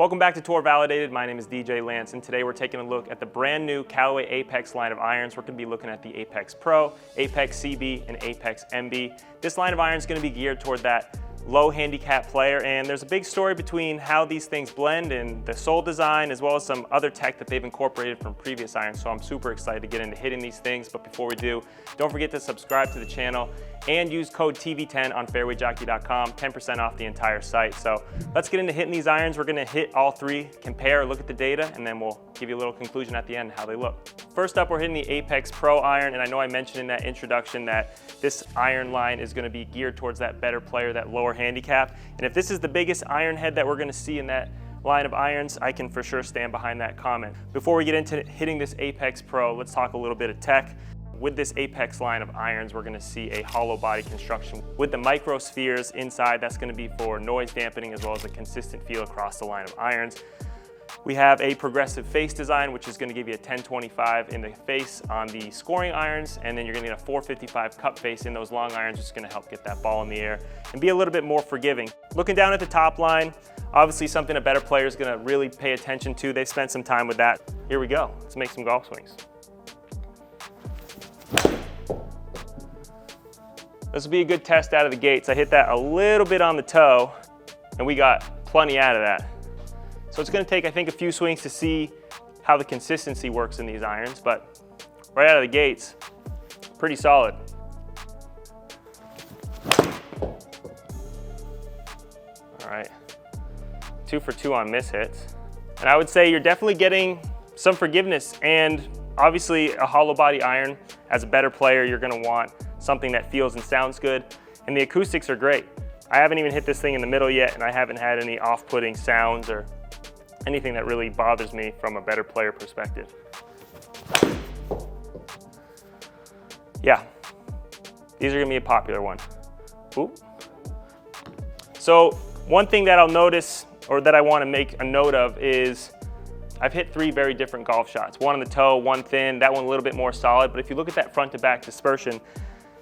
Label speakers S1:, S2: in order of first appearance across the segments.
S1: Welcome back to Tour Validated. My name is DJ Lantz, and today we're taking a look at the brand new Callaway Apex line of irons. We're going to be looking at the Apex Pro, Apex CB, and Apex MB. This line of iron is going to be geared toward that low handicap player, and there's a big story between how these things blend and the sole design, as well as some other tech that they've incorporated from previous irons. So I'm super excited to get into hitting these things. But before we do, don't forget to subscribe to the channel and use code TV10 on fairwayjockey.com, 10% off the entire site. So let's get into hitting these irons. We're gonna hit all three, compare, look at the data, and then we'll give you a little conclusion at the end how they look. First up, we're hitting the Apex Pro iron, and I know I mentioned in that introduction that this iron line is gonna be geared towards that better player, that lower handicap. And if this is the biggest iron head that we're gonna see in that line of irons, I can for sure stand behind that comment. Before we get into hitting this Apex Pro, let's talk a little bit of tech. With this Apex line of irons, we're gonna see a hollow body construction with the microspheres inside. That's gonna be for noise dampening as well as a consistent feel across the line of irons. We have a progressive face design, which is gonna give you a 1025 in the face on the scoring irons, and then you're gonna get a 455 cup face in those long irons, which is gonna help get that ball in the air and be a little bit more forgiving. Looking down at the top line, obviously something a better player is gonna really pay attention to. They spent some time with that. Here we go, let's make some golf swings. This will be a good test out of the gates. I hit that a little bit on the toe, and we got plenty out of that. So it's gonna take, I think, a few swings to see how the consistency works in these irons, but right out of the gates, pretty solid. All right, 2 for 2 on miss hits. And I would say you're definitely getting some forgiveness, and obviously a hollow body iron, as a better player, you're gonna want something that feels and sounds good, and the acoustics are great. I haven't even hit this thing in the middle yet, and I haven't had any off-putting sounds or anything that really bothers me from a better player perspective. Yeah, these are gonna be a popular one. Ooh. So one thing that I'll notice, or that I wanna make a note of, is I've hit 3 very different golf shots. One on the toe, one thin, that one a little bit more solid, but if you look at that front to back dispersion,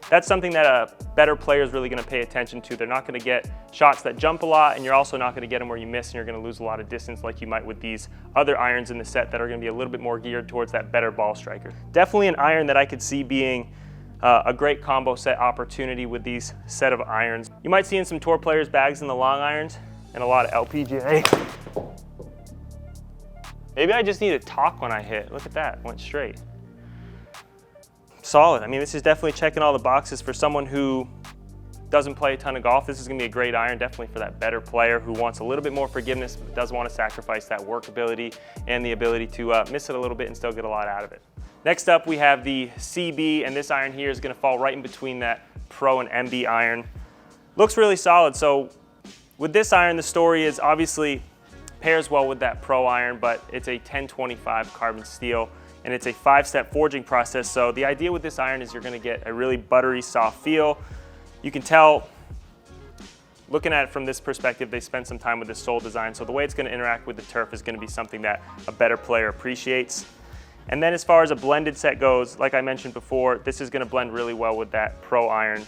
S1: that's something that a better player is really gonna pay attention to. They're not gonna get shots that jump a lot, and you're also not gonna get them where you miss and you're gonna lose a lot of distance like you might with these other irons in the set that are gonna be a little bit more geared towards that better ball striker. Definitely an iron that I could see being a great combo set opportunity with these set of irons. You might see in some tour players' bags in the long irons and a lot of LPGA. Maybe I just need to talk when I hit. Look at that, went straight. Solid. I mean, this is definitely checking all the boxes for someone who doesn't play a ton of golf. This is gonna be a great iron, definitely for that better player who wants a little bit more forgiveness, but doesn't want to sacrifice that workability and the ability to miss it a little bit and still get a lot out of it. Next up, we have the CB, and this iron here is gonna fall right in between that Pro and MB iron. Looks really solid. So with this iron, the story is obviously pairs well with that Pro iron, but it's a 1025 carbon steel, and it's a 5-step forging process. So the idea with this iron is you're gonna get a really buttery, soft feel. You can tell, looking at it from this perspective, they spent some time with this sole design. So the way it's gonna interact with the turf is gonna be something that a better player appreciates. And then as far as a blended set goes, like I mentioned before, this is gonna blend really well with that Pro iron.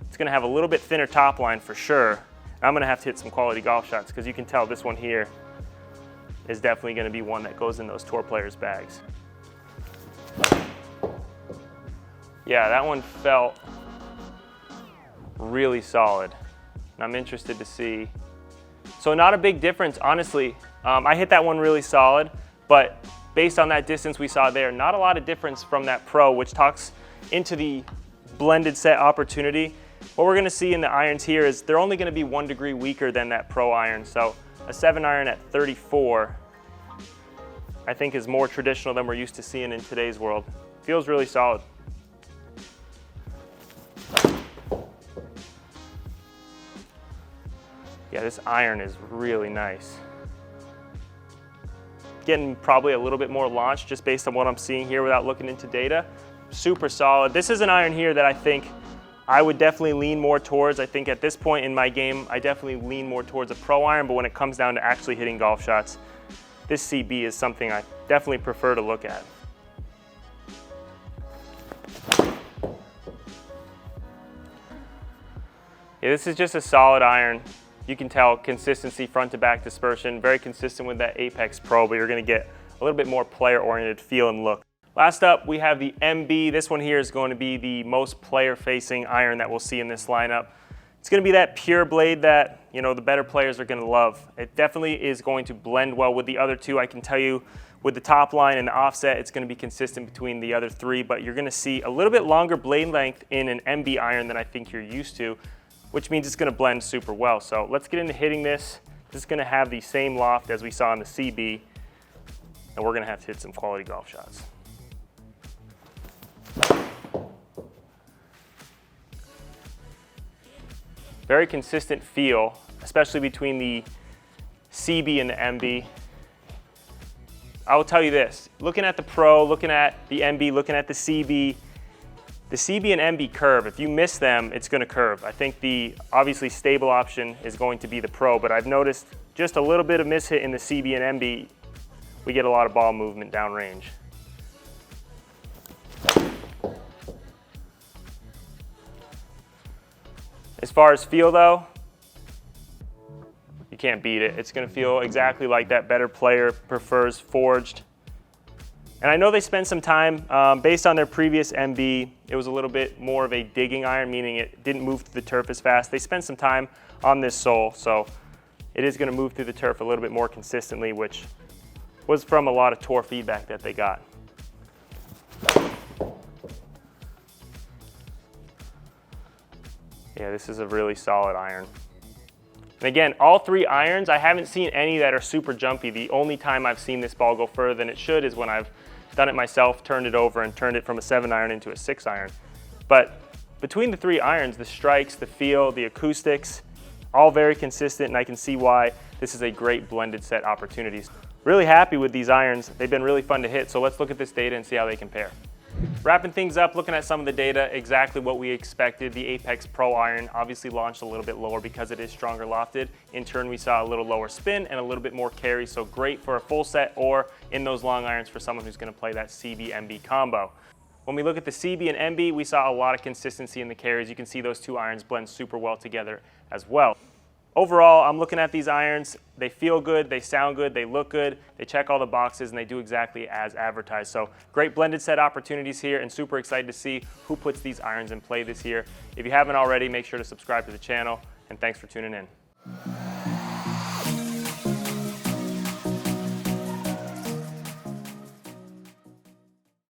S1: It's gonna have a little bit thinner top line for sure. I'm gonna have to hit some quality golf shots, because you can tell this one here is definitely gonna be one that goes in those tour players' bags. Yeah, that one felt really solid, and I'm interested to see. So not a big difference, honestly. I hit that one really solid, but based on that distance we saw there, not a lot of difference from that Pro, which talks into the blended set opportunity. What we're gonna see in the irons here is they're only gonna be 1 degree weaker than that Pro iron. So a 7 iron at 34, I think, is more traditional than we're used to seeing in today's world. Feels really solid. Yeah, this iron is really nice. Getting probably a little bit more launch just based on what I'm seeing here without looking into data. Super solid. This is an iron here that I think I would definitely lean more towards. I think at this point in my game, I definitely lean more towards a Pro iron, but when it comes down to actually hitting golf shots, this CB is something I definitely prefer to look at. Yeah, this is just a solid iron. You can tell consistency, front to back dispersion, very consistent with that Apex Pro, but you're gonna get a little bit more player-oriented feel and look. Last up, we have the MB. This one here is going to be the most player-facing iron that we'll see in this lineup. It's gonna be that pure blade that, you know, the better players are gonna love. It definitely is going to blend well with the other two. I can tell you with the top line and the offset, it's gonna be consistent between the other three, but you're gonna see a little bit longer blade length in an MB iron than I think you're used to, which means it's gonna blend super well. So let's get into hitting this. This is gonna have the same loft as we saw in the CB, and we're gonna have to hit some quality golf shots. Very consistent feel, especially between the CB and the MB. I will tell you this, looking at the Pro, looking at the MB, looking at the CB and MB curve. If you miss them, it's gonna curve. I think the obviously stable option is going to be the Pro, but I've noticed just a little bit of miss hit in the CB and MB, we get a lot of ball movement downrange. As far as feel though, you can't beat it. It's gonna feel exactly like that better player prefers forged. And I know they spent some time, based on their previous MB, it was a little bit more of a digging iron, meaning it didn't move through the turf as fast. They spent some time on this sole, so it is gonna move through the turf a little bit more consistently, which was from a lot of tour feedback that they got. Yeah, this is a really solid iron. And again, all three irons, I haven't seen any that are super jumpy. The only time I've seen this ball go further than it should is when I've done it myself, turned it over and turned it from a 7-iron into a 6-iron. But between the three irons, the strikes, the feel, the acoustics, all very consistent, and I can see why this is a great blended set opportunity. Really happy with these irons. They've been really fun to hit, so let's look at this data and see how they compare. Wrapping things up, looking at some of the data, exactly what we expected. The Apex Pro iron obviously launched a little bit lower because it is stronger lofted. In turn, we saw a little lower spin and a little bit more carry, so great for a full set or in those long irons for someone who's gonna play that CB-MB combo. When we look at the CB and MB, we saw a lot of consistency in the carries. You can see those two irons blend super well together as well. Overall, I'm looking at these irons. They feel good, they sound good, they look good, they check all the boxes, and they do exactly as advertised. So great blended set opportunities here, and super excited to see who puts these irons in play this year. If you haven't already, make sure to subscribe to the channel, and thanks for tuning in.